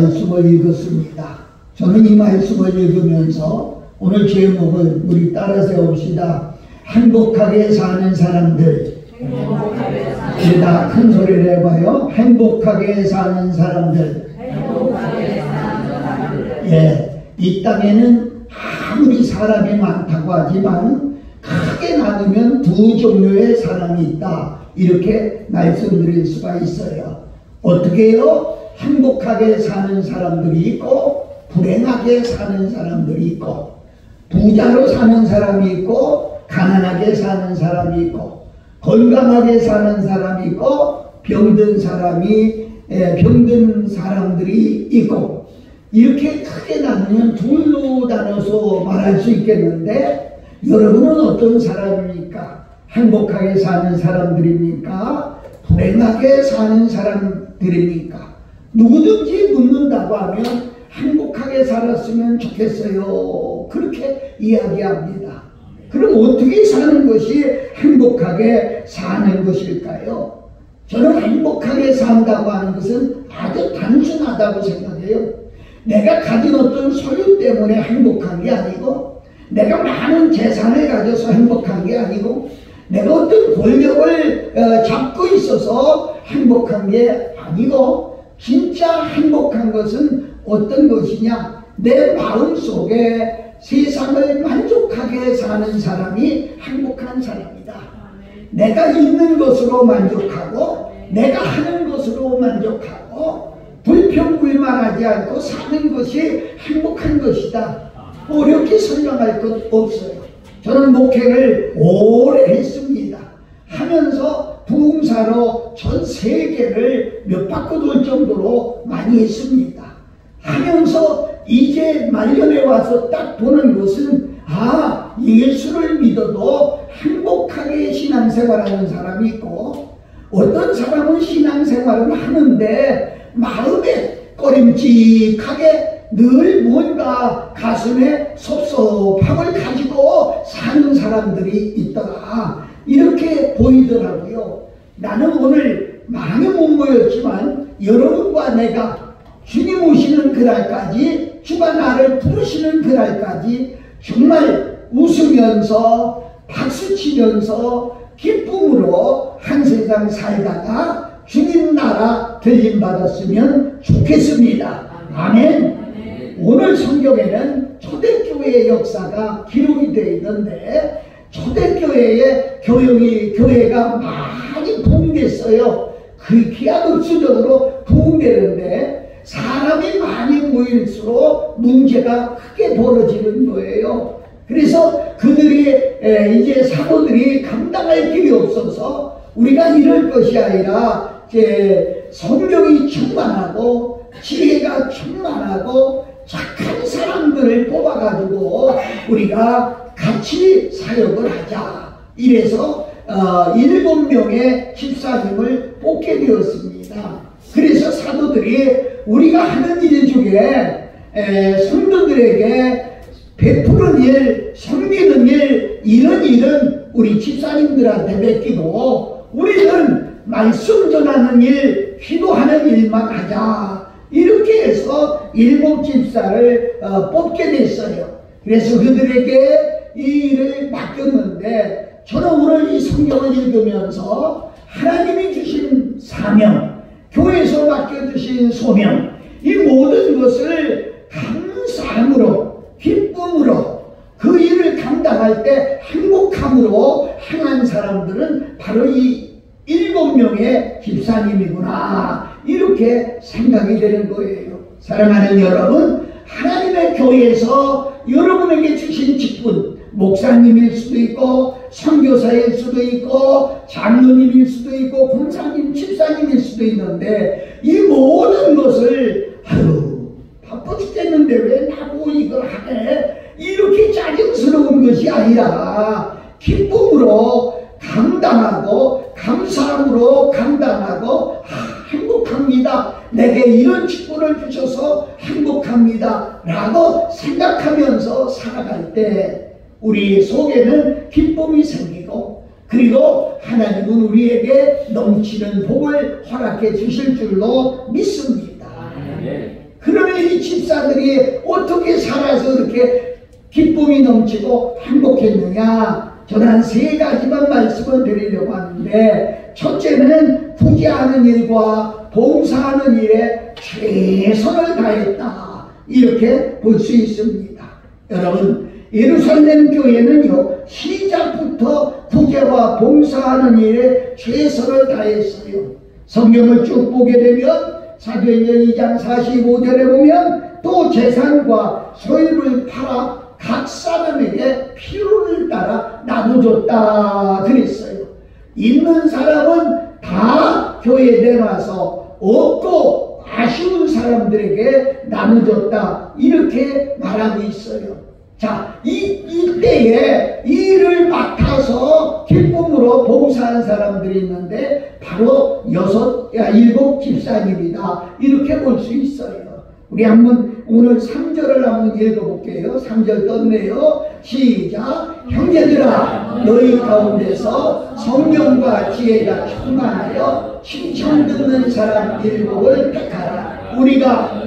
말씀을 읽었습니다. 저는 이 말씀을 읽으면서 오늘 제목을 우리 따라 세웁시다. 행복하게 사는 사람들. 다 큰 소리를 해봐요. 행복하게 사는 사람들. 예, 이 땅에는 아무리 사람이 많다고 하지만 크게 나누면 두 종류의 사람이 있다. 이렇게 말씀드릴 수가 있어요. 어떻게요? 행복하게 사는 사람들이 있고 불행하게 사는 사람들이 있고, 부자로 사는 사람이 있고 가난하게 사는 사람이 있고, 건강하게 사는 사람이 있고 병든 사람들이 있고, 이렇게 크게 나누면 둘로 나눠서 말할 수 있겠는데, 여러분은 어떤 사람입니까? 행복하게 사는 사람들입니까? 불행하게 사는 사람들입니까? 누구든지 묻는다고 하면 행복하게 살았으면 좋겠어요. 그렇게 이야기합니다. 그럼 어떻게 사는 것이 행복하게 사는 것일까요? 저는 행복하게 산다고 하는 것은 아주 단순하다고 생각해요. 내가 가진 어떤 소유 때문에 행복한 게 아니고, 내가 많은 재산을 가져서 행복한 게 아니고, 내가 어떤 권력을 잡고 있어서 행복한 게 아니고, 진짜 행복한 것은 어떤 것이냐? 내 마음속에 세상을 만족하게 사는 사람이 행복한 사람이다. 내가 있는 것으로 만족하고 내가 하는 것으로 만족하고 불평불만하지 않고 사는 것이 행복한 것이다. 어렵게 설명할 것 없어요. 저는 목회를 오래 했습니다. 하면서 부흥사로 전 세계를 몇 바퀴 돌 정도로 많이 했습니다. 하면서 이제 말년에 와서 딱 보는 것은, 예수를 믿어도 행복하게 신앙생활하는 사람이 있고, 어떤 사람은 신앙생활을 하는데 마음에 꺼림직하게 늘 뭔가 가슴에 섭섭함을 가지고 사는 사람들이 있더라. 이렇게 보이더라고요. 나는 오늘 많이 못 모였지만 여러분과 내가 주님 오시는 그날까지, 주가 나를 부르시는 그날까지 정말 웃으면서 박수치면서 기쁨으로 한 세상 살다가 주님 나라 들림받았으면 좋겠습니다. 아멘. 오늘 성경에는 초대교회의 역사가 기록이 되어 있는데, 초대교회의 교회가 많이 부흥됐어요. 그 기하급수적으로 부흥되는데, 사람이 많이 모일수록 문제가 크게 벌어지는 거예요. 그래서 그들이 이제 사도들이 감당할 길이 없어서 우리가 이럴 것이 아니라 이제 성령이 충만하고 지혜가 충만하고 착한 사람들을 뽑아가지고 우리가 같이 사역을 하자. 이래서 7명의 집사님을 뽑게 되었습니다. 그래서 사도들이 우리가 하는 일 중에 성도들에게 베푸는 일, 섬기는 일, 이런 일은 우리 집사님들한테 맡기고 우리는 말씀 전하는 일, 기도하는 일만 하자. 이렇게 해서 7 집사를 뽑게 됐어요. 그래서 그들에게 이 일을 맡겼는데, 저는 오늘 이 성경을 읽으면서 하나님이 주신 사명, 교회에서 맡겨주신 소명, 이 모든 것을 감사함으로, 기쁨으로, 그 일을 감당할 때 행복함으로 행한 사람들은 바로 이 7명의 집사님이구나, 이렇게 생각이 되는 거예요. 사랑하는 여러분, 하나님의 교회에서 여러분에게 주신 직분, 목사님일 수도 있고 선교사일 수도 있고 장로님일 수도 있고 권사님, 집사님일 수도 있는데, 이 모든 것을 바빠 죽겠는데 왜 나보고 이걸 하네, 이렇게 짜증스러운 것이 아니라 기쁨으로 감당하고 감사함으로 감당하고, 행복합니다, 내게 이런 직분을 주셔서 행복합니다 라고 생각하면서 살아갈 때 우리 속에는 기쁨이 생기고, 그리고 하나님은 우리에게 넘치는 복을 허락해 주실 줄로 믿습니다. 오늘 이 집사들이 어떻게 살아서 이렇게 기쁨이 넘치고 행복했느냐? 저는 한 3가지만 말씀을 드리려고 하는데, 첫째는 부지하는 일과 봉사하는 일에 최선을 다했다, 이렇게 볼 수 있습니다. 여러분, 예루살렘 교회는요, 시작부터 구제와 봉사하는 일에 최선을 다했어요. 성경을 쭉 보게 되면 사도행전 2장 45절에 보면 또 재산과 소유를 팔아 각 사람에게 필요를 따라 나눠줬다 그랬어요. 있는 사람은 다 교회에 내놔서 없고 아쉬운 사람들에게 나눠줬다, 이렇게 말하고 있어요. 자, 이때에 일을 맡아서 기쁨으로 봉사한 사람들이 있는데 바로 7 집사님이다, 이렇게 볼 수 있어요. 우리 한번 오늘 3절을 한번 읽어볼게요. 3절 떴네요. 시작. 형제들아, 너희 가운데서 성령과 지혜가 충만하여 칭찬 듣는 사람 7을 택하라. 우리가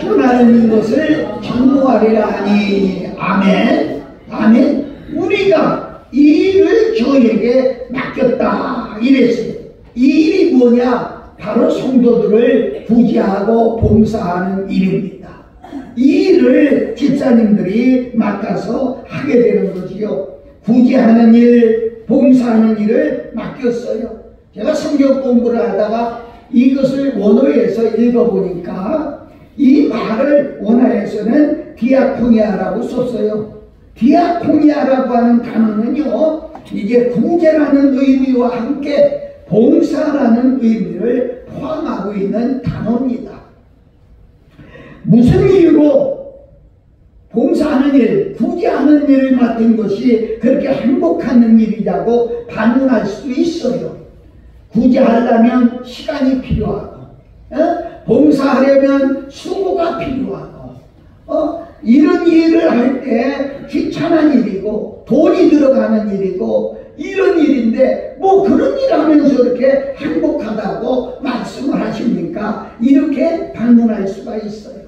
전하는 것을 전무하리라 하니. 아멘. 아멘. 우리가 이 일을 저에게 맡겼다, 이랬어요. 이 일이 뭐냐? 바로 성도들을 구제하고 봉사하는 일입니다. 이 일을 집사님들이 맡아서 하게 되는 거지요. 구제하는 일, 봉사하는 일을 맡겼어요. 제가 성경 공부를 하다가 이것을 원어에서 읽어보니까 이 말을 원어에서는 디아코니아라고 썼어요. 디아코니아라고 하는 단어는요, 이게 구제라는 의미와 함께 봉사라는 의미를 포함하고 있는 단어입니다. 무슨 이유로 봉사하는 일, 구제하는 일을 맡은 것이 그렇게 행복한 일이라고 반문할 수도 있어요. 구제하려면 시간이 필요하고, 봉사하려면 수고가 필요하고, 이런 일을 할 때 귀찮은 일이고 돈이 들어가는 일이고 이런 일인데 뭐 그런 일 하면서 이렇게 행복하다고 말씀을 하십니까? 이렇게 반문할 수가 있어요.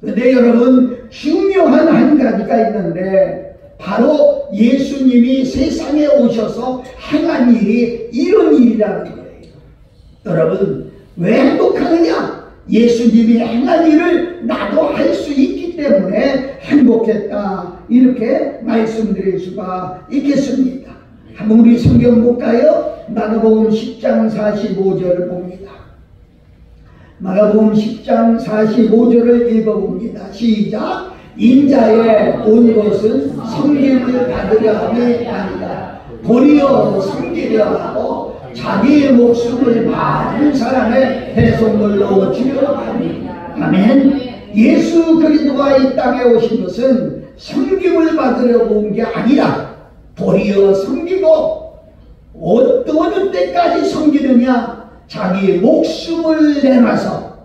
근데 여러분, 중요한 한 가지가 있는데 바로 예수님이 세상에 오셔서 행한 일이 이런 일이라는 거예요. 여러분, 왜 행복하느냐? 예수님이 행한 일을 나도 할 수 있기 때문에 행복했다, 이렇게 말씀드릴 수가 있겠습니다. 한번 우리 성경 볼까요? 마가복음 10장 45절을 봅니다. 마가복음 10장 45절을 읽어봅니다. 시작. 인자에 온 것은 섬김을 받으려 함이 아니라 도리어 섬기려 하고 자기의 목숨을 많은 사람의 배송물로 주려 합니다. 아멘. 예수 그리스도가 이 땅에 오신 것은 섬김을 받으려고 온 게 아니라 도리어 섬기고, 어느 때까지 섬기느냐? 자기의 목숨을 내놔서,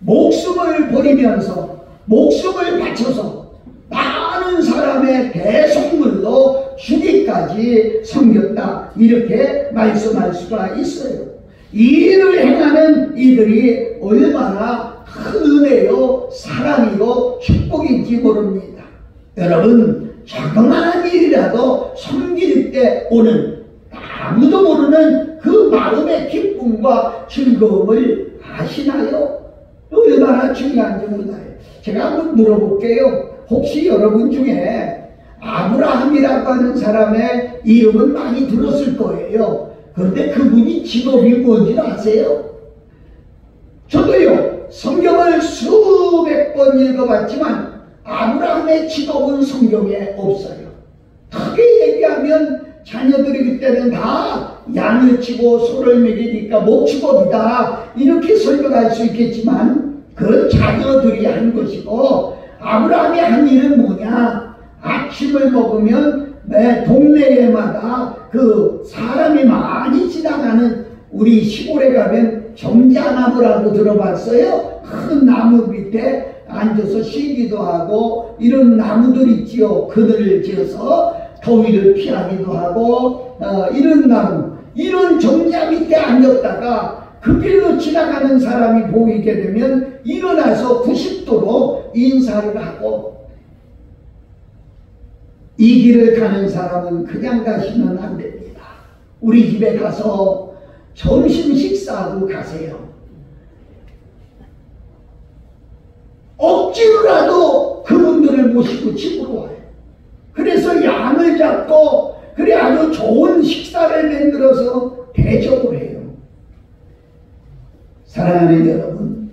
목숨을 버리면서, 목숨을 바쳐서 많은 사람의 대속물로 주기까지 섬겼다, 이렇게 말씀할 수가 있어요. 이 일을 행하는 이들이 얼마나 큰 은혜요, 사랑이고 축복인지 모릅니다. 여러분, 조그마한 일이라도 섬길 때 오는 아무도 모르는 그 마음의 기쁨과 즐거움을 아시나요? 얼마나 중요한지 몰라요. 제가 한번 물어볼게요. 혹시 여러분 중에 아브라함이라고 하는 사람의 이름은 많이 들었을 거예요. 그런데 그분이 직업이 뭔지 아세요? 저도요, 성경을 수백 번 읽어봤지만 아브라함의 직업은 성경에 없어요. 크게 얘기하면 자녀들이 그때는 다 양을 치고 소를 먹이니까 목축업이다, 이렇게 설명할 수 있겠지만 그건 자녀들이 한 것이고, 아브라함이 한 일은 뭐냐? 아침을 먹으면 동네에마다 그 사람이 많이 지나가는, 우리 시골에 가면 정자나무라고 들어봤어요? 큰 나무 밑에 앉아서 쉬기도 하고 이런 나무들 있지요. 그늘을 지어서 더위를 피하기도 하고 이런 나무, 이런 정자 밑에 앉았다가 그 길로 지나가는 사람이 보이게 되면 일어나서 90도로 인사를 하고, 이 길을 가는 사람은 그냥 가시면 안 됩니다. 우리 집에 가서 점심 식사하고 가세요. 억지로라도 그분들을 모시고 집으로 와요. 그래서 양을 잡고 그래 아주 좋은 식사를 만들어서 대접을 해요. 사랑하는 여러분,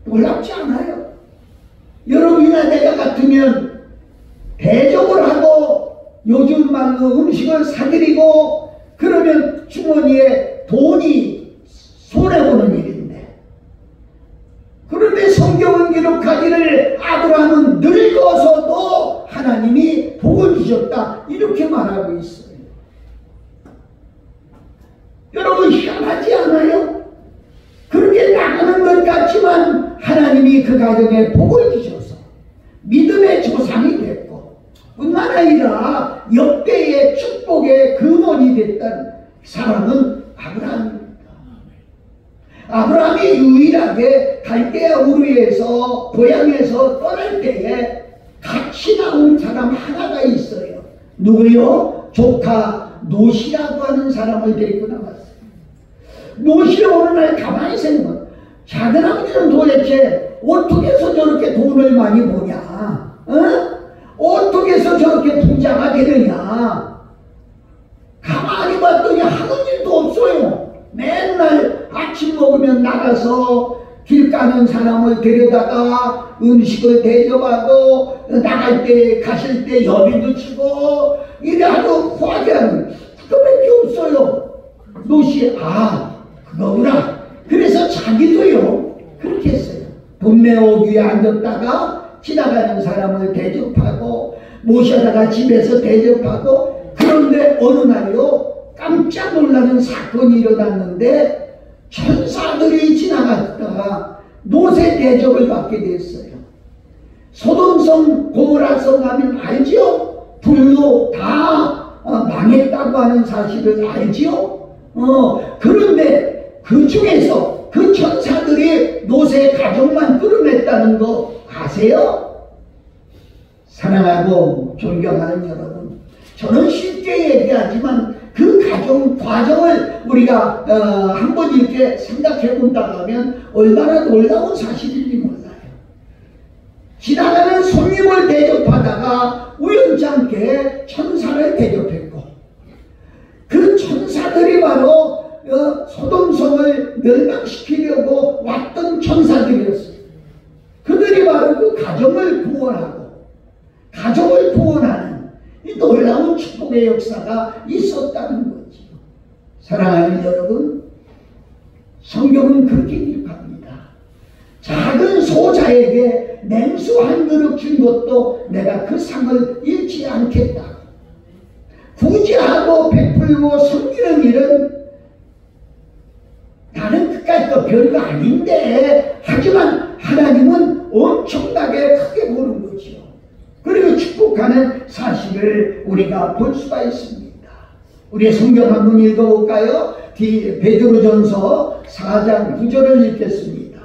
놀랍지 않아요? 여러분이나 내가 같으면 대접을 하고 요즘 말로 음식을 사드리고 그러면 주머니에 돈이 손해보는 일인데, 그런데 성경은 기록하기를 아브라함은 늙어서도 하나님이 복을 주셨다 이렇게 말하고 있어요. 여러분, 희한하지 않아요? 그렇게 나가는 것 같지만 하나님이 그 가정에 복을 주셔서 믿음의 조상이 됐고, 뿐만 아니라 역대의 축복의 근원이 됐던 사람은 아브라함입니다. 아브라함이 유일하게 갈대아 우르에서 고향에서 떠날 때에 같이 나온 사람 하나가 있어요. 누구요? 조카 노시라고 하는 사람을 데리고 나왔어요. 노시가 어느 날 가만히 생각해, 작은 아버지는 도대체 어떻게 해서 저렇게 돈을 많이 버냐? 어떻게 해서 저렇게 부자가 되느냐? 가만히 봤더니 하는 일도 없어요. 맨날 아침 먹으면 나가서 길 가는 사람을 데려다가 음식을 대접하고, 나갈 때 가실 때 여비도 치고 이래 아주 화기하는, 그거밖에 없어요. 노시, 그거구나. 그래서 자기도요 그렇게 했어요. 동네 위에 앉았다가 지나가는 사람을 대접하고 모셔다가 집에서 대접하고, 그런데 어느 날요 깜짝 놀라는 사건이 일어났는데 천사들이 지나갔다가 노새 대접을 받게 됐어요. 소돔성 고모라성 하면 알지요? 불로 다 망했다고 하는 사실을 알지요? 그런데 그 중에서 그 천사들이 노새 가족만 끌어냈다는 거 아세요? 사랑하고 존경하는 여러분, 저는 쉽게 얘기하지만 그 과정을 우리가 한번 이렇게 생각해 본다면 얼마나 놀라운 사실인지 몰라요. 지나가는 손님을 대접하다가 우연찮게 천사를 대접했고, 그 천사들이 바로 소돔성을 멸망시키려고 왔던 천사들이었어요. 그들이 바로 그 가정을 구원하고 가정을 구원하는 이 놀라운 축복의 역사가 있었다는 거죠. 사랑하는 여러분, 성경은 그렇게 기록합니다. 작은 소자에게 냉수 한 그릇 준 것도 내가 그 상을 잃지 않겠다. 구제하고 베풀고 섬기는 일은 나는 그까짓 거 별거 아닌데, 하지만 하나님은 엄청나게 크게 보는 거죠. 그리고 축복하는 사실을 우리가 볼 수가 있습니다. 우리의 성경 한번 읽어볼까요? 베드로전서 4장 9절을 읽겠습니다.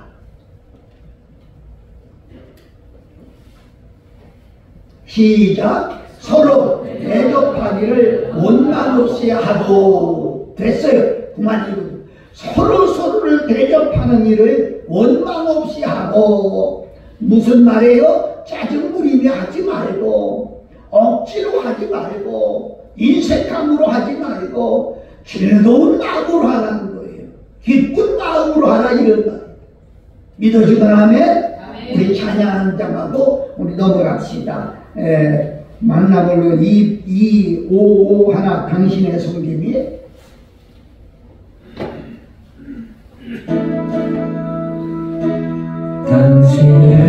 시작. 서로 대접하기를 원망 없이 하도. 됐어요. 그만 읽어도. 서로를 대접하는 일을 원망 없이 하고. 무슨 말이에요? 짜증 부리며 하지 말고, 억지로 하지 말고, 인색함으로 하지 말고, 즐거운 마음으로 하라는 거예요. 기쁜 마음으로 하라, 이런 말. 믿어주면 하면 우리 찬양 한 장하고 우리 넘어갑시다. 만나볼로 255 하나 당신의 섬김이. 당신의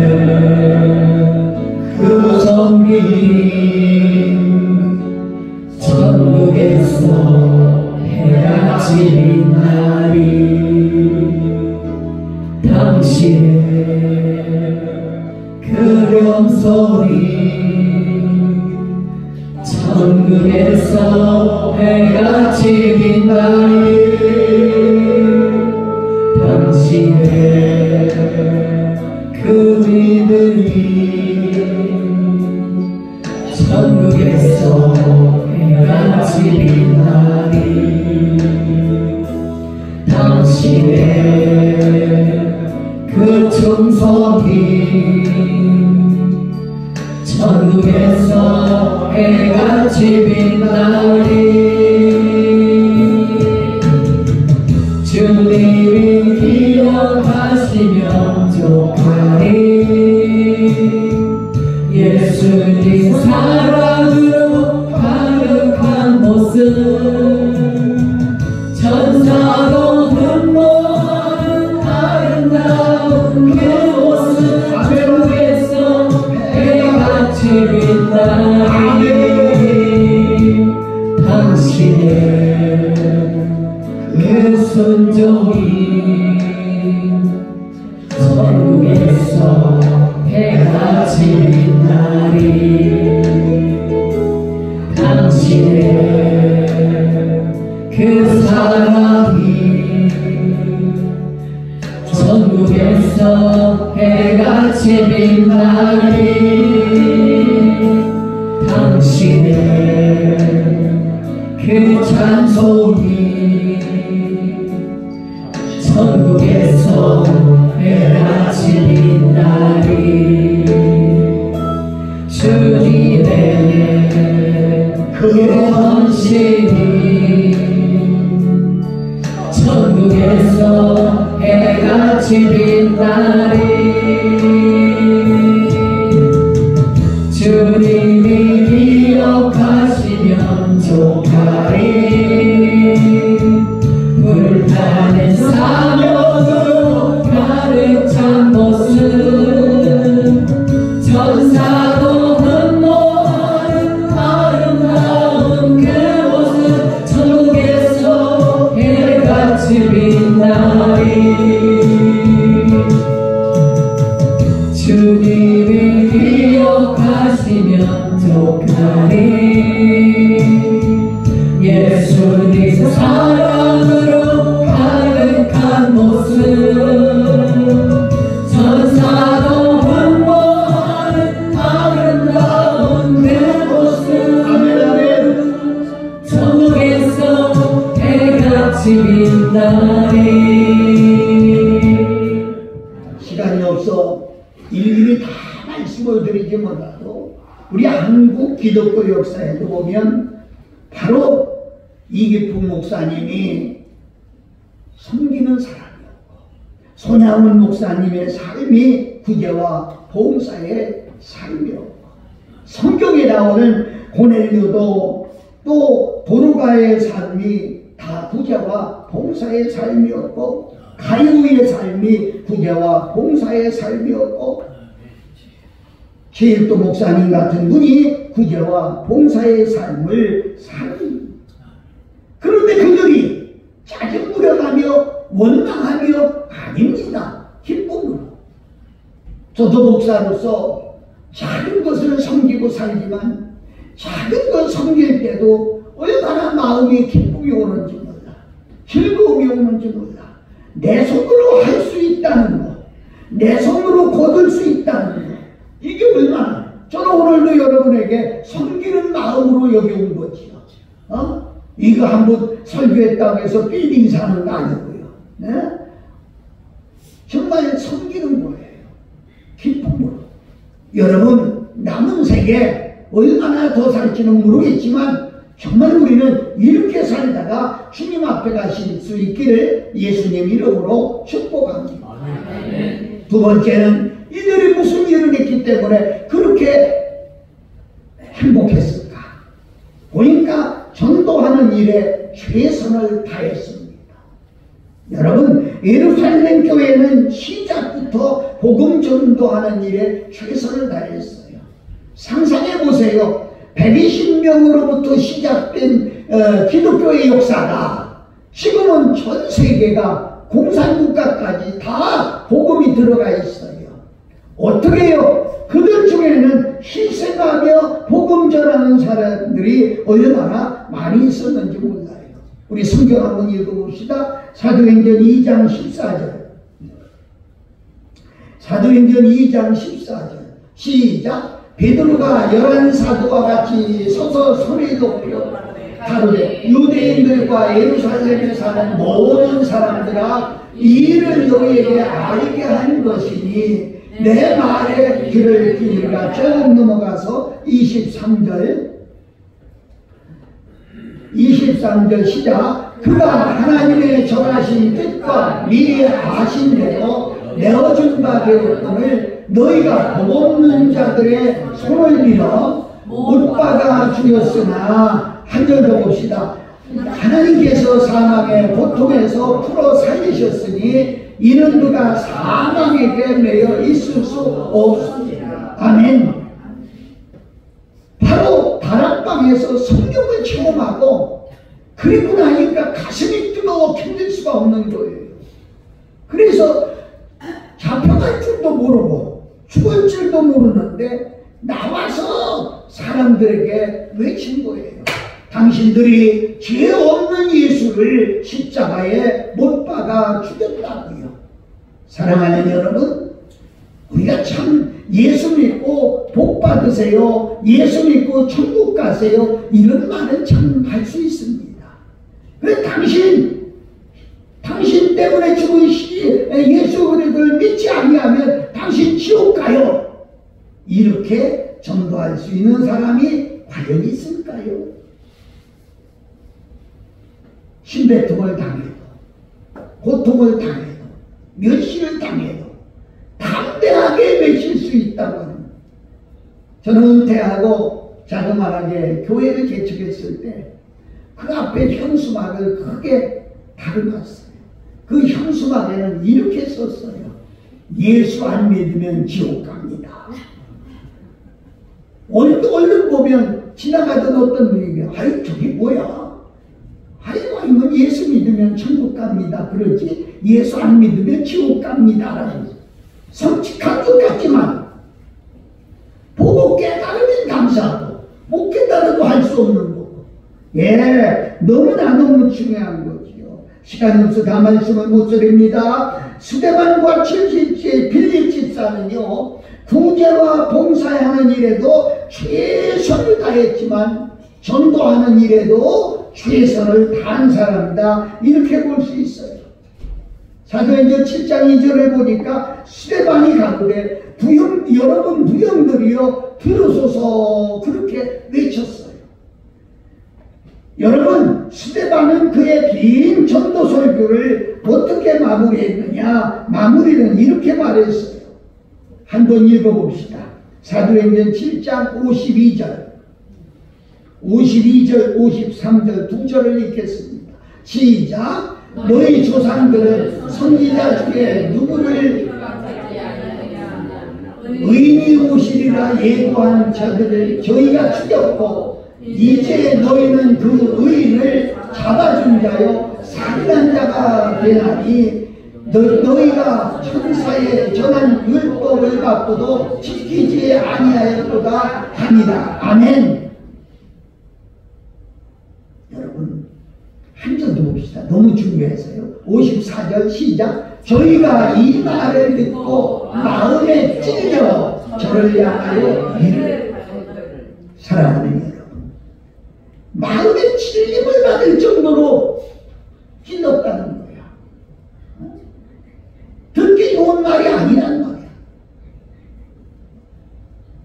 그 섬김 천국에서 해가 지는 날이, 당신의 그 음소리 천국에서 해가 해같이 빛나리 당신의 그 믿음이 천국에서 해같이 빛나리 당신의 그 충성이 천국에서 해같이 빛나리 주님이 기억하시면 좋아리 예수님 사랑으로 가득한 모습 천사도 흠모하는 아름다운 그 모습 천국에서 해같이 빛나리 당신의 그 순종이 천국에서 해같이 빛나리 당신의 그 사랑이 천국에서 해같이 빛나리 당신의 그 찬송이 천국에서 해같이 빛나리 주님의 그 헌신이 천국에서 해같이 빛나리 주님이 기억하시면 좋아리 불타는 사명으로 가득 찬 모습 천사도 흠모하는 아름다운 그 모습 천국에서 해같이 빛나리 주님이 기억하시면 좋으리 예수님 사랑으로 가득한 모습 천사도 흠모하는 아름다운 그 모습 천국에서 해같이 빛나리 시간이 없어 일일이 다 말씀을 드리지 못하도 우리 한국 기독교 역사에도 보면 바로 이기풍 목사님이 섬기는 사람이었고 손양훈 목사님의 삶이 구제와 봉사의 삶이었고 성경에 나오는 고넬료도 또 도르가의 삶이 다 구제와 봉사의 삶이었고 가이우의 삶이 구제와 봉사의 삶이었고 제일도 목사님 같은 분이 구제와 봉사의 삶을 사는 그런데 그들이 짜증부려가며 원망하며 아닙니다. 기쁨으로 저도 목사로서 작은 것을 섬기고 살지만 작은 것 섬길 때도 얼마나 마음이 기쁨이 오는지 몰라 즐거움이 오는지 몰라 내 손으로 할 수 있다는 것 내 손으로 거둘 수 있다는 것 이게 얼마나 저는 오늘도 여러분에게 섬기는 마음으로 여기 온 거지요. 이거 한번 설교했다고 해서 빌딩 사는 거 아니고요. 네? 정말 섬기는 거예요. 기쁨으로. 여러분 남은 세계 얼마나 더 살지는 모르겠지만 정말 우리는 이렇게 살다가 주님 앞에 가실 수 있기를 예수님 이름으로 축복합니다. 두 번째는 이들이 무슨 일을 했기 때문에 그렇게 행복했을까? 보니까 전도하는 일에 최선을 다했습니다. 여러분 예루살렘 교회는 시작부터 복음 전도하는 일에 최선을 다했어요. 상상해 보세요. 120명으로부터 시작된 기독교의 역사가 지금은 전 세계가 공산국가까지 다 복음이 들어가 있어요. 어떻게 해요? 그들 중에는 희생하며 복음 전하는 사람들이 얼마나 많이 있었는지 몰라요. 우리 성경 한번 읽어봅시다. 사도행전 2장 14절. 사도행전 2장 14절. 시작. 베드로가 11사도와 같이 서서 손을 높여 가로되 유대인들과 예루살렘에 사는 모든 사람들아 이 일을 너희에게 알게 하는 것이니 내 말에 귀를 기울이라. 쭉 넘어가서 23절 시작. 그가 하나님의 정하신 뜻과 미리 아신 대로 내어준 바 되었거늘 너희가 복없는 자들의 손을 밀어 못박아 죽였으나. 한 절 더 봅시다. 하나님께서 사망의 고통에서 풀어 살리셨으니 이는 그가 사망에게 매여 있을 수 없습니다. 아멘. 바로 다락방에서 성경을 체험하고 그리고 나니까 가슴이 뜨거워 견딜 수가 없는 거예요. 그래서 잡혀갈 줄도 모르고 죽을 줄도 모르는데 나와서 사람들에게 외친 거예요. 당신들이 죄 없는 예수를 십자가에 못 박아 죽였다고요. 사랑하는 여러분, 우리가 참 예수 믿고 복 받으세요, 예수 믿고 천국 가세요, 이런 말은 참 할 수 있습니다. 그래 당신 때문에 죽은 예수 그리스도를 믿지 아니하면 당신 지옥 가요. 이렇게 전도할 수 있는 사람이 과연 있을까요? 신배통을 당해도, 고통을 당해도, 멸시를 당해도 담대하게 외칠 수 있다고 합니다. 저는 은퇴하고 자그마하게 교회를 개척했을 때 그 앞에 현수막을 크게 달아놨어요. 그 현수막에는 이렇게 썼어요. 예수 안 믿으면 지옥 갑니다. 얼른 보면 지나가던 어떤 분이 아이 저게 뭐야? 아이고 이건 예수 믿으면 천국 갑니다. 그러지 예수 안 믿으면 지옥 갑니다. 솔직한 것 같지만 보고 깨달으면 감사하고 못 깨달아도 할 수 없는 거고. 예, 너무 중요한 거지요. 시간이 없어 다 말씀을 못 드립니다. 스데반과 70째 빌립 집사는요, 구제와 봉사하는 일에도 최선을 다했지만 전도하는 일에도 최선을 다한 사람이다. 이렇게 볼 수 있어요. 사도행전 7장 2절에 보니까 스데반이 가로되 여러분 부형들이여 들으소서 그렇게 외쳤어요. 여러분, 스데반은 그의 긴 전도 설교를 어떻게 마무리했느냐? 마무리는 이렇게 말했어요. 한번 읽어봅시다. 사도행전 7장 52절 53절 두 절을 읽겠습니다. 시작. 너희 조상들은 선지자 중에 누구를 의인이 오시리라 예고한 자들을 저희가 죽였고 이제 너희는 그 의인을 잡아준 자요 살인한 자가 되나니 너희가 천사에 전한 율법을 받고도 지키지 아니하였도다 합니다. 아멘. 여러분 한 절 더 봅시다. 너무 중요해서요. 54절 시작. 저희가 이 말을 듣고 마음에 찔려 저를 향하여 이르되. 사랑하는 여러분, 마음에 찔림을 받을 정도로 찔렀다는 거야. 듣기 좋은 말이 아니란 말이야.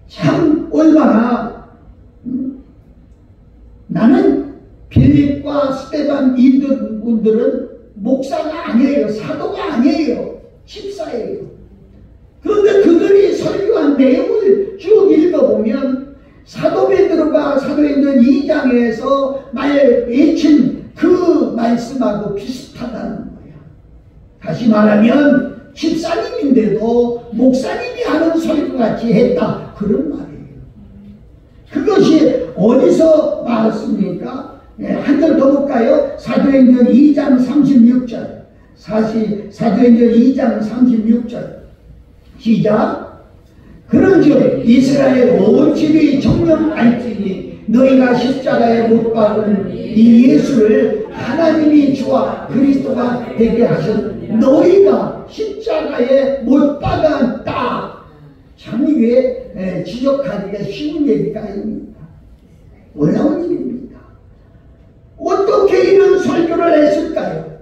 참 얼마나 나는 빌립과 스데반 이분들은 목사가 아니에요. 사도가 아니에요. 집사예요. 그런데 그들이 설교한 내용을 쭉 읽어보면 사도 베드로가 사도행전 2장에서 외친 그 말씀하고 비슷하다는 거야. 다시 말하면 집사님인데도 목사님이 하는 설교같이 했다. 그런 말이에요. 그것이 어디서 나왔습니까? 한 절 더 볼까요? 사도행전 2장 36절. 사도행전 2장 36절. 시작. 그런즉 이스라엘 온 집이 정령 알지니 너희가 십자가에 못 박은 이 예수를 하나님이 주와 그리스도가 되게 하신 너희가 십자가에 못 박았다. 참 이게 지적하기가 쉬운 얘기가 아닙니다. 놀라운 일입니다. 어떻게 이런 설교를 했을까요?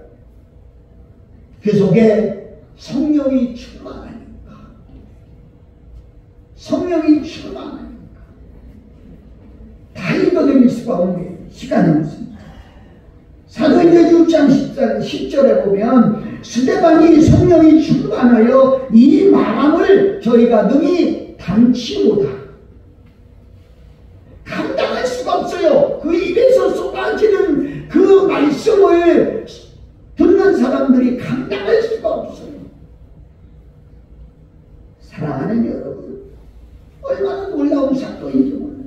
그 속에 성령이 충만하니까. 성령이 충만하니까. 다 읽어드릴 수가 없는 시간이 없습니다. 사도행전 6장 10절에 보면 스데반이 성령이 충만하여 이 마음을 저희가 능히 담지 못하. 감당할 수가 없어요. 그 입에서 쏟아지는 그 말씀을 듣는 사람들이 감당할 수가 없어요. 사랑하는 여러분, 얼마나 놀라운 사건인지 몰라요.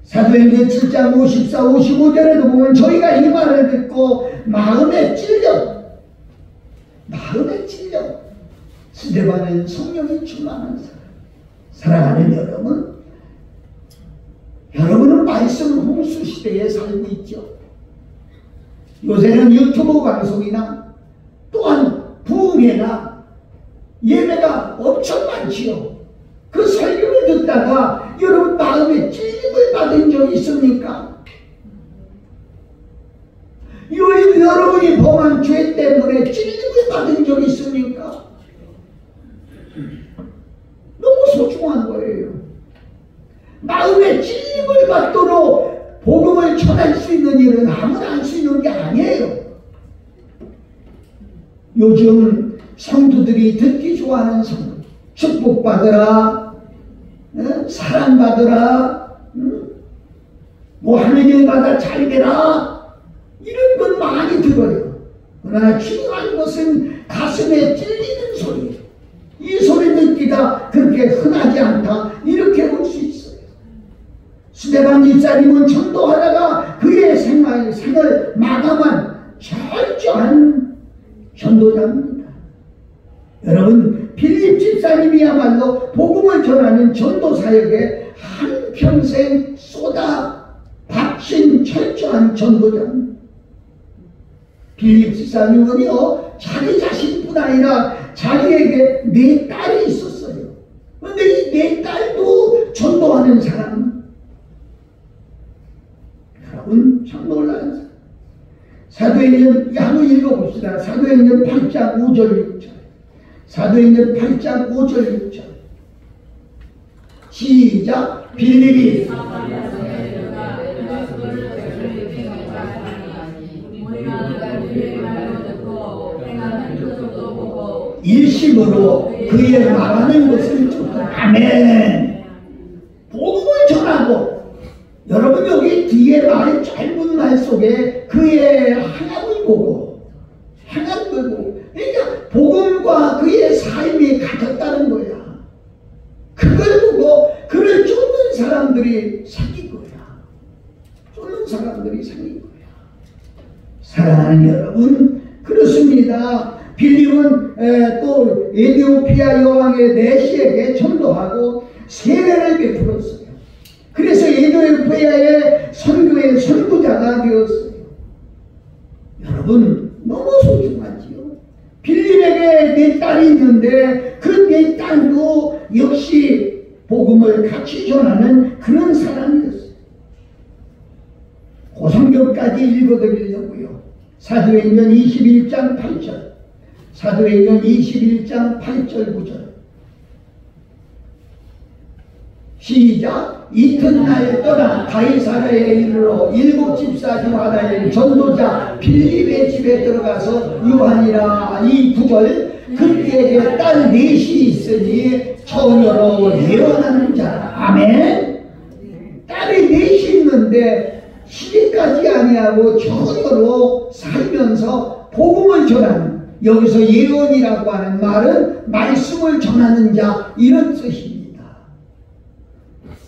사도행전 7장 54, 55절에도 보면 저희가 이 말을 듣고 마음에 찔려 스데반은 성령이 충만한 사람. 사랑하는 여러분, 여러분은 말씀 홍수 시대에 살고 있죠. 요새는 유튜브 방송이나 또한 부흥회나 예배가 엄청 많지요. 그 설교를 듣다가 여러분 마음에 찔림을 받은 적이 있습니까? 여러분이 범한 죄 때문에 찔림을 받은 적이 있습니까? 너무 소중한 거예요. 마음에 찔림을 받도록 복음을 전할 수 있는 일은 아무나 할 수 있는 게 아니에요. 요즘 성도들이 듣기 좋아하는 성도, 축복받으라, 사랑받으라, 뭐 하는 일마다 잘 되라, 이런 건 많이 들어요. 그러나 중요한 것은 가슴에 찔리는 소리. 이 소리 듣기가 그렇게 흔하지 않다, 이렇게 볼 수 있어요. 스데반 집사님은 전도하다가 그의 생을 마감한 철저한 전도자입니다. 여러분, 빌립 집사님이야말로 복음을 전하는 전도 사역에 한평생 쏟아 바친 철저한 전도자입니다. 빌립 집사님은요, 자기 자신뿐 아니라 자기에게 4딸이 있었어요. 그런데 이 4딸도 전도하는 사람. 여러분, 참 놀라운 사람. 사도행전 한번 읽어봅시다. 사도행전 8장 5절 6절. 사도행전 8장 5절 6절. 시작. 빌립이 일심으로 그의 말하는 것을 듣고 아멘. 복음을 전하고, 여러분 여기 뒤에 말, 짧은 말 속에 그의 행함을 보고, 그러니까 복음과 그의 삶이 같았다는 거야. 그걸 보고 그를 쫓는 사람들이 생긴 거야. 사랑하는 여러분, 그렇습니다. 빌립은 또 에티오피아 여왕의 내시에게 전도하고 세례를 베풀었어요. 그래서 에티오피아의 선교의 선구자가 되었어요. 여러분, 너무 소중하지요. 빌립에게 4딸이 있는데 그 4딸도 역시 복음을 같이 전하는 그런 사람이었어요. 고성경까지 읽어드리려고요. 사도행전 21장 8절. 사도행전 21장 8절 9절. 시작. 이튿날 떠나 가이사랴에 이르러 7 집사 중 하나인 전도자 빌립의 집에 들어가서 요한이라 이 9절. 그때에게 딸 4이 있으니 처녀로 예언하는 자. 아멘. 딸이 4이 있는데 시집까지 아니하고 처녀로 살면서 복음을 전하는, 여기서 예언이라고 하는 말은 말씀을 전하는 자, 이런 뜻입니다.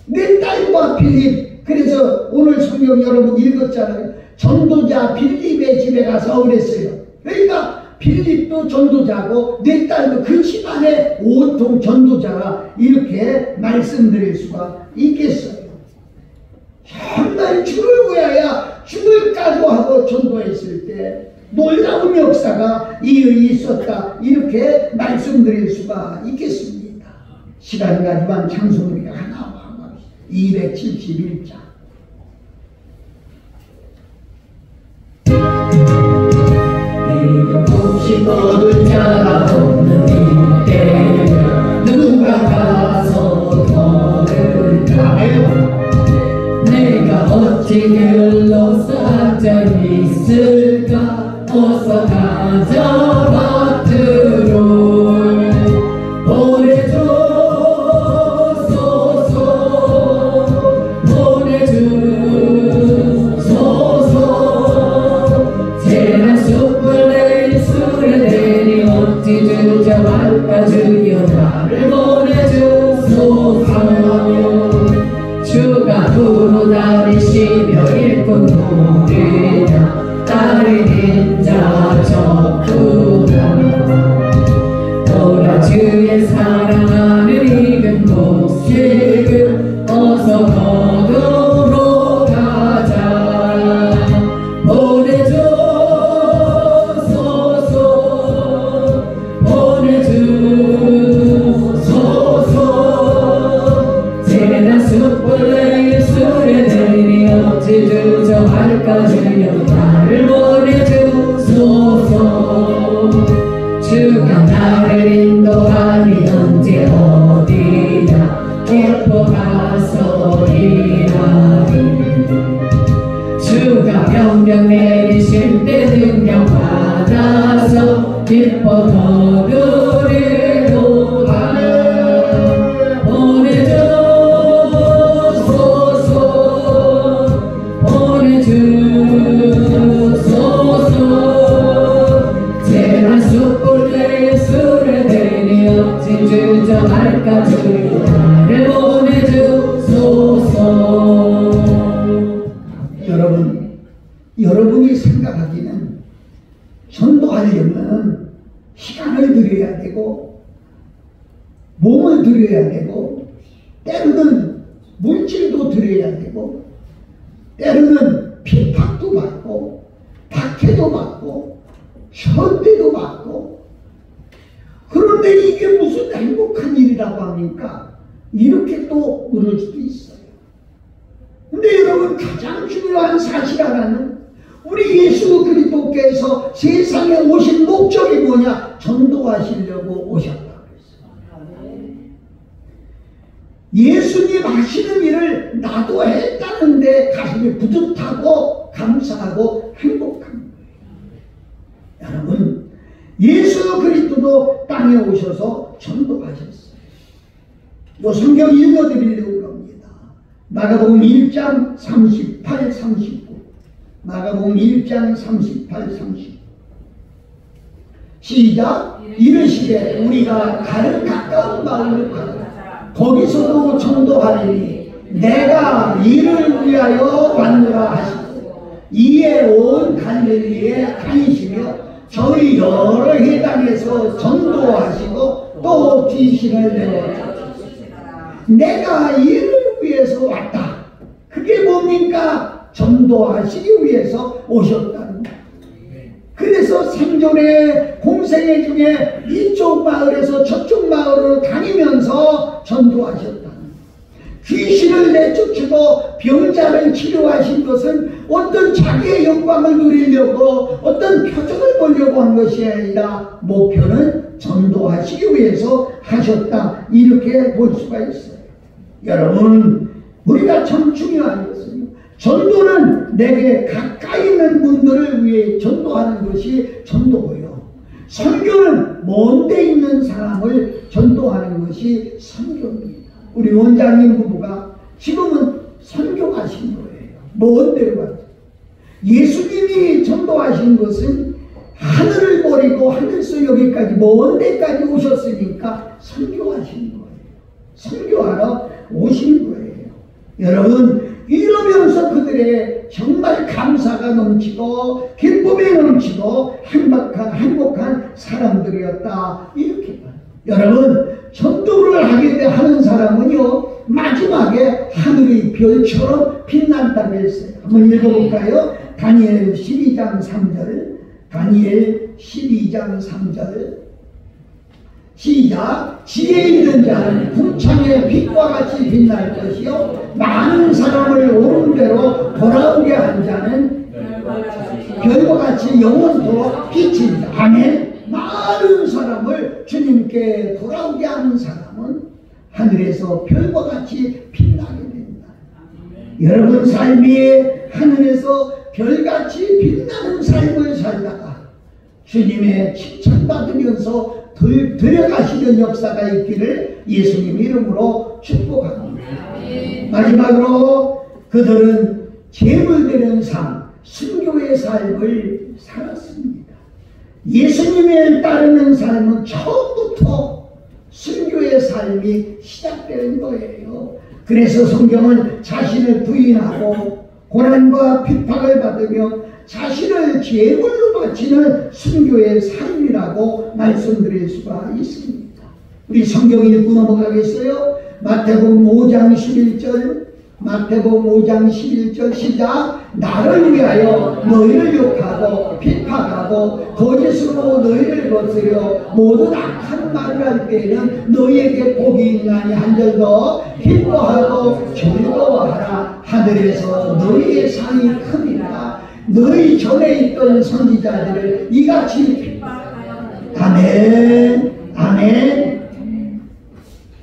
내 딸과 빌립, 그래서 오늘 성경 여러분 읽었잖아요. 전도자 빌립의 집에 가서 그랬어요. 그러니까 빌립도 전도자고 내 딸도 그 집안의 온통 전도자가, 이렇게 말씀드릴 수가 있겠어요. 정말 주를 위하여 주를 까도하고 전도했을 때 놀라운 역사가 있었다. 이렇게 말씀드릴 수가 있겠습니다. 시간이 가지만 찬송우리가 하나 271장. 혹시 모든 자가 없는 이때 누가 가서 걸을까? 내가 어찌 길로 싹자 있을까? 어서 가자 밭으로 주여 나를 보내주소서. 주가 부로 다니시며 일꾼 부리냐 따르는 자 적구나. 오라 주의 사랑하는 익은 곡식을 어서 거두러 가자. 주저할까 주여 나를 보내주소서. 주가 나를 인도하니 언제 어디나 기뻐 가서 일하리. 주가 명령 내리실 때 능력 받아서 기뻐 거두리로 하네. 주저할까 주여 나를 보내주소서. 여러분이 생각하기는 전도하려면 시간을 들여야 되고 몸을 들여야 되고 때로는 물질도 들여야 되고 때로는 핍박도 받고 박해도 받고 현대도 받고. 그런데 이게 무슨 행복한 일이라고 합니까? 이렇게 또 물을 수도 있어요. 근데 여러분, 가장 중요한 사실 하나는 우리 예수 그리스도께서 세상에 오신 목적이 뭐냐? 전도하시려고 오셨다고 했어요. 예수님 하시는 일을 나도 했다는데 가슴이 뿌듯하고 감사하고 행복한 거예요. 여러분, 예수 그리스도도 땅에 오셔서 전도하셨어요. 이 성경 읽어드리려고 합니다. 마가복음 1장 38, 39. 마가복음 1장 38, 39. 시작. 이르시되 우리가 가는 가까운 마을로 가자. 거기서도 전도하리니 내가 이를 위하여 왔노라 하시고 이에 온 갈릴리에 다니시며 저희 여러 회당에서 전도하시고 또 귀신을 내어주시고 내가 이를 위해서 왔다. 그게 뭡니까? 전도하시기 위해서 오셨다는 거예요. 그래서 생존의 공생애 중에 이쪽 마을에서 저쪽 마을로 다니면서 전도하셨다는 거예요. 귀신을 내쫓고 병자를 치료하신 것은 어떤 자기의 영광을 누리려고 어떤 표적을 보려고 한 것이 아니라 목표는 전도하시기 위해서 하셨다. 이렇게 볼 수가 있어요. 여러분, 우리가 참 중요한 것은 전도는 내게 가까이 있는 분들을 위해 전도하는 것이 전도고요. 선교는 먼 데 있는 사람을 전도하는 것이 선교입니다. 우리 원장님 부부가 지금은 선교하신 거예요. 먼 데로 가죠. 예수님이 전도하신 것은 하늘을 버리고 하늘서 여기까지 먼 데까지 오셨으니까 선교하신 거예요. 선교하러 오신 거예요. 여러분, 이러면서 그들의 정말 감사가 넘치고 기쁨이 넘치고 행복한 사람들이었다. 이렇게 봐요. 여러분, 전도를 하는 사람은요, 마지막에 하늘의 별처럼 빛난다고 했어요. 한번 읽어볼까요? 다니엘 12장 3절. 다니엘 12장 3절. 시작. 지혜 있는 자는 궁창의 빛과 같이 빛날 것이요, 많은 사람을 옳은 대로 돌아오게 한 자는 별과 같이 영원토록 빛인다. 아멘. 많은 사람을 주님께 돌아오게 하는 사람은 하늘에서 별과 같이 빛나게 된다. 여러분 삶이 하늘에서 별같이 빛나는 삶을 살다가 주님의 칭찬받으면서 들어가시는 역사가 있기를 예수님 이름으로 축복합니다. 마지막으로 그들은 재물되는 삶, 순교의 삶을 살았습니다. 예수님을 따르는 삶은 처음부터 순교의 삶이 시작되는 거예요. 그래서 성경은 자신을 부인하고 고난과 핍박을 받으며 자신을 제물로 바치는 순교의 삶이라고 말씀드릴 수가 있습니다. 우리 성경 읽고 넘어가겠어요? 마태복음 5장 11절. 마태복음 5장 11절 시작. 나를 위하여 너희를 욕하고 핍박하고 거짓으로 너희를 거스려 모든 악한 말을 할 때에는 너희에게 복이 있나니 한 절 더 기뻐하고 즐거워하라. 하늘에서 너희의 상이 크니라. 너희 전에 있던 선지자들을 이같이 핍박하였느니라. 아멘. 아멘.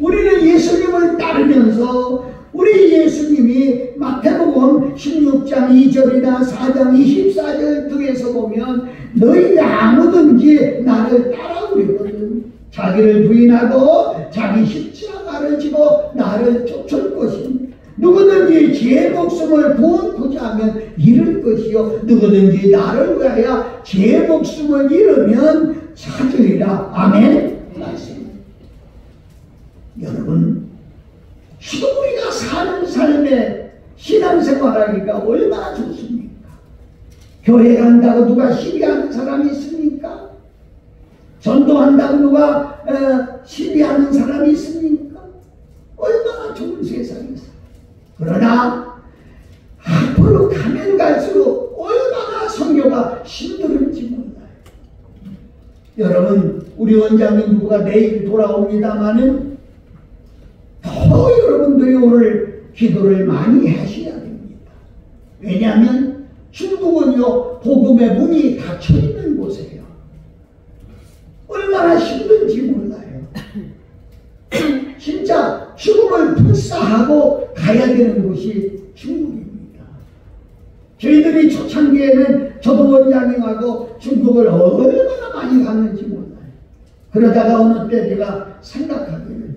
우리는 예수님을 따르면서 우리 예수님이 마태복음 16장 2절이나 4장 24절 등에서 보면 너희 아무든지 나를 따라오려거든 자기를 부인하고 자기 십자가를 지고 나를 쫓을 것입니다. 누구든지 제 목숨을 구원코자 하면 잃을 것이요 누구든지 나를 위하여 제 목숨을 잃으면 찾으리라. 아멘. 맞습니다. 여러분, 지금 우리가 사는 삶에 신앙생활하기가 얼마나 좋습니까? 교회 간다고 누가 시비하는 사람이 있습니까? 전도한다고 누가 시비하는 사람이 있습니까? 얼마나 좋은 세상이죠. 그러나 앞으로 가면 갈수록 얼마나 선교가 힘들을지 몰라요. 여러분, 우리 원장님 부부가 내일 돌아옵니다마는 더 여러분들이 오늘 기도를 많이 하셔야 됩니다. 왜냐하면 중국은요, 복음의 문이 닫혀 있는 곳이에요. 얼마나 힘든지 몰라요. 진짜 죽음을 불사하고 가야 되는 곳이 중국입니다. 저희들이 초창기에는 저도 원장님하고 중국을 얼마나 많이 갔는지 몰라요. 그러다가 어느 때 제가 생각하기를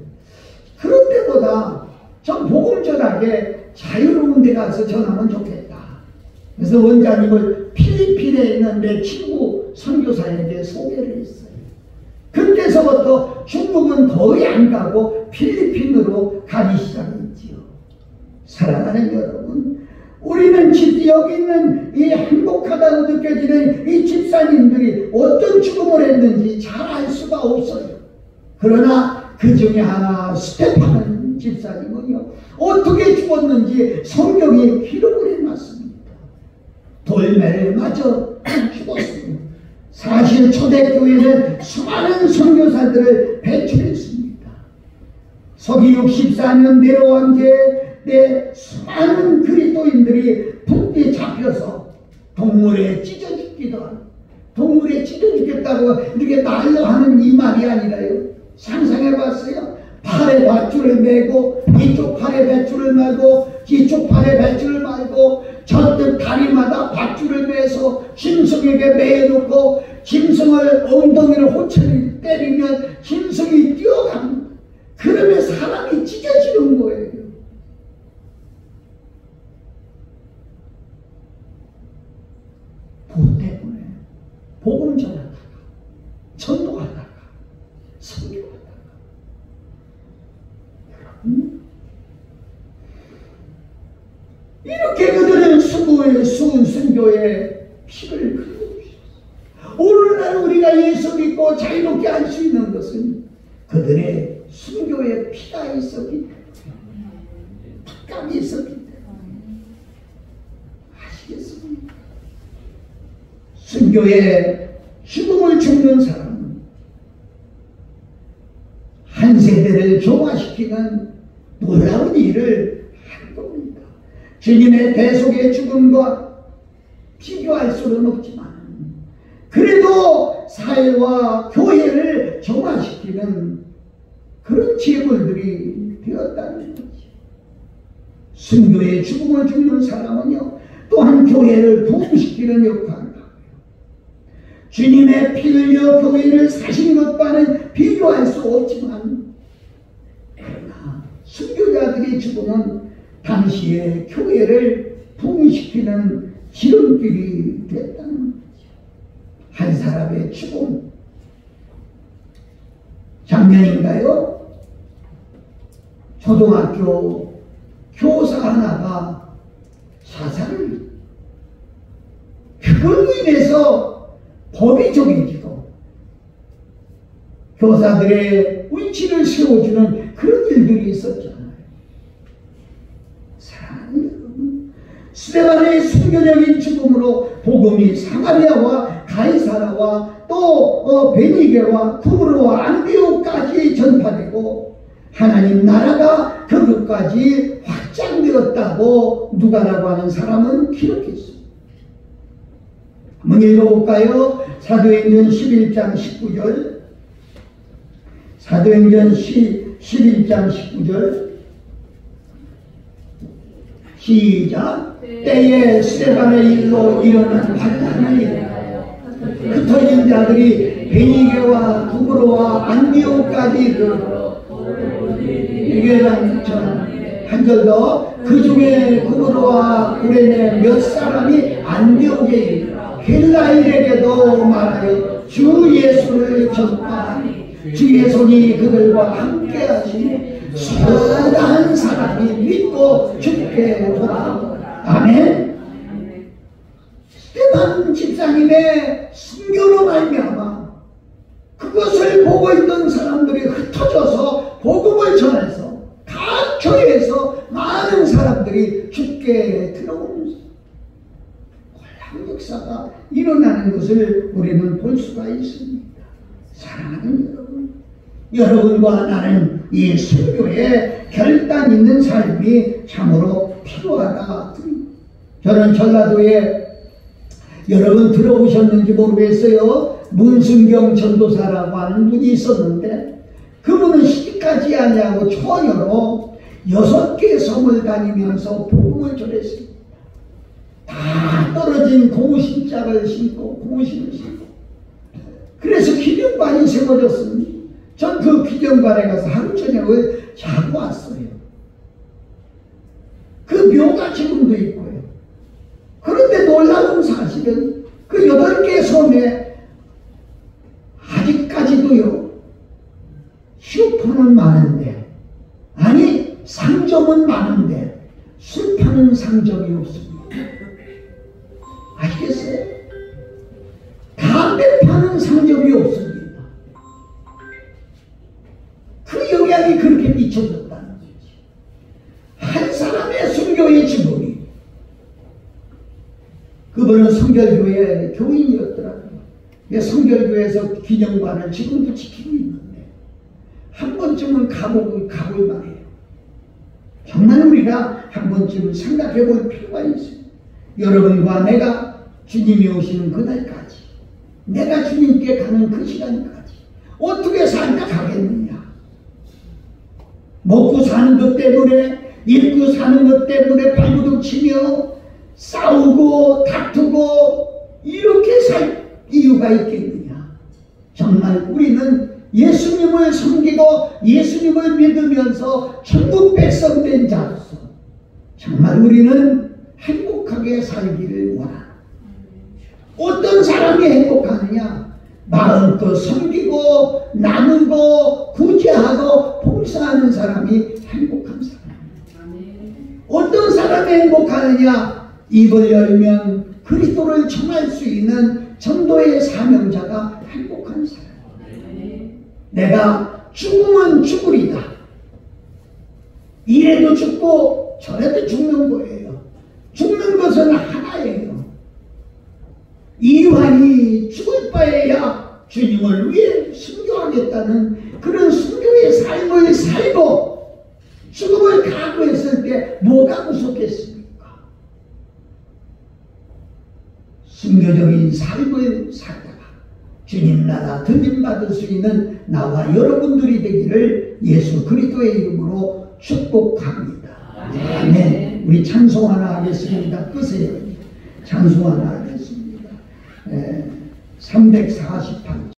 그런 데보다 전 복음 전하게 자유로운 데 가서 전하면 좋겠다. 그래서 원장님을 필리핀에 있는 내 친구 선교사에게 소개를 했어요. 그때서부터 중국은 거의 안 가고 필리핀으로 가기 시작했지요. 사랑하는 여러분, 우리는 여기 있는 이 행복하다고 느껴지는 이 집사님들이 어떤 죽음을 했는지 잘 알 수가 없어요. 그러나 그 중에 하나 스테파는 집사님은요, 어떻게 죽었는지 성경에 기록을 해놨습니다. 돌매를 맞아 죽었습니다. 사실 초대교회는 수많은 선교사들을 배출했습니다. 서기 64년 네로 황제 때 수많은 그리스도인들이 북에 잡혀서 동물에 찢어 죽기도 하고, 동물에 찢어 죽겠다고 이렇게 날려하는 이 말이 아니라요. 상상해 봤어요? 팔에 밧줄을 매고 이쪽 팔에 밧줄을 매고 이쪽 팔에 밧줄을 매고 저쪽 다리마다 밧줄을 매서 짐승에게 매어놓고 짐승을 엉덩이를 호체를 때리면 짐승이 뛰어갑니다. 그러면 사람이 찢어지는 거예요. 그 때문에 복음 전하다가 전도하다가 선교하다가 이렇게 그들은 순교의 피를 흘리고 있었어요. 오늘날 우리가 예수 믿고 자유롭게 할 수 있는 것은 그들의 순교의 피가 있었기 때문에, 피감이 있었기 때문에. 아시겠습니까? 순교의 죽음을 죽는 사람은 한 세대를 종화시키는 놀라운 일을 한 겁니다. 주님의 대속의 죽음과 비교할 수는 없지만 그래도 사회와 교회를 종화시키는 그런 재물들이 되었다는 거죠. 순교의 죽음을 죽는 사람은요, 또한 교회를 부흥시키는 역할을 하고요. 주님의 피 흘려 교회를 사신 것과는 비교할 수 없지만, 그러나 순교자들의 죽음은 당시에 교회를 부흥시키는 지름길이 됐다는 거죠. 한 사람의 죽음. 작년인가요? 초등학교 교사 하나가 자살을, 그걸로 인해서 법이 정해지고 교사들의 운치를 세워주는 그런 일들이 있었잖아요. 사랑하는 여러분, 스데반의 순교적인 죽음으로 복음이 사마리아와 가이사라와 또 베니게와 구브로와 안디옥까지 전파되고 하나님 나라가 그것까지 확장되었다고 누가라고 하는 사람은 기록했습니다. 한번 읽어볼까요? 사도행전 11장 19절. 사도행전 11장 19절. 시작. 때에 스데반의 일로 일어난 환난을 인하여 흩어진 자들이 베니게와 구브로와 안디옥까지 이르러 이게 한 절 더. 그 중에 구브로와 구레네 몇 사람이 안디옥에 이르러 헬라인에게도 말하여 주 예수를 전파하니 주의 손이 그들과 함께 하시니 수많은 사람이 믿고 죽게 돌아오더라. 아멘. 스데반 집사님의 순교로 말미암아 그것을 보고 있던 사람들이 흩어져서 복음을 전해서 각 교회에서 많은 사람들이 죽게 들어오면서 놀라운 역사가 일어나는 것을 우리는 볼 수가 있습니다. 사랑하는 여러분, 여러분과 나는 이 순교에 결단 있는 삶이 참으로 필요하다. 저는 전라도에 여러분 들어오셨는지 모르겠어요. 문순경 전도사라고 하는 분이 있었는데 그분은 시집까지 아니하고 처녀로 6개 성을 다니면서 복음을 전했습니다. 다 떨어진 고무신짝을 신고 고무신을 신고 그래서 기념관이 세워졌습니다. 전 그 기념관에 가서 하루 저녁을 자고 왔어요. 그 묘가 지금도 있고요. 그런데 놀라운 사실은 그 8개 섬에 아직까지도요, 슈퍼는 많은데, 아니 상점은 많은데 술 파는 상점이 없습니다. 아시겠어요? 담배 파는 상점이 없습니다. 그 영향이 그렇게 미쳐졌다는 거지. 한 사람의 순교의 직원이, 그분은 성결교회 교인이었더라고요. 성결교회에서 기념관을 지금도 지키고 있는데 한 번쯤은 가볼만 해요. 정말 우리가 한 번쯤은 생각해 볼 필요가 있어요. 여러분과 내가 주님이 오시는 그날까지, 내가 주님께 가는 그 시간까지 어떻게 살다 가겠느냐. 먹고 사는 것 때문에, 입고 사는 것 때문에 발부둥 치며 싸우고 다투고 이렇게 살 이유가 있겠느냐. 정말 우리는 예수님을 섬기고 예수님을 믿으면서 천국 백성 된 자로서 정말 우리는 행복하게 살기를 원한다. 어떤 사람이 행복하느냐? 마음껏 섬기고 나누고 구제하고 봉사하는 사람이 행복한 사람입니다. 어떤 사람이 행복하느냐? 입을 열면 그리스도를 전할 수 있는 전도의 사명자가 행복한 사람입니다. 내가 죽으면 죽으리다. 이래도 죽고 저래도 죽는 거예요. 죽는 것은 하나예요. 이완이 죽을 바에야 주님을 위해 순교하겠다는 그런 순교의 삶을 살고 죽음을 각오했을 때 뭐가 무섭겠습니까? 순교적인 삶을 살다가 주님 나라 들림받을 수 있는 나와 여러분들이 되기를 예수 그리스도의 이름으로 축복합니다. 아멘. 우리 찬송 하나 하겠습니다. 끄세요. 찬송 하나 하겠습니다. 348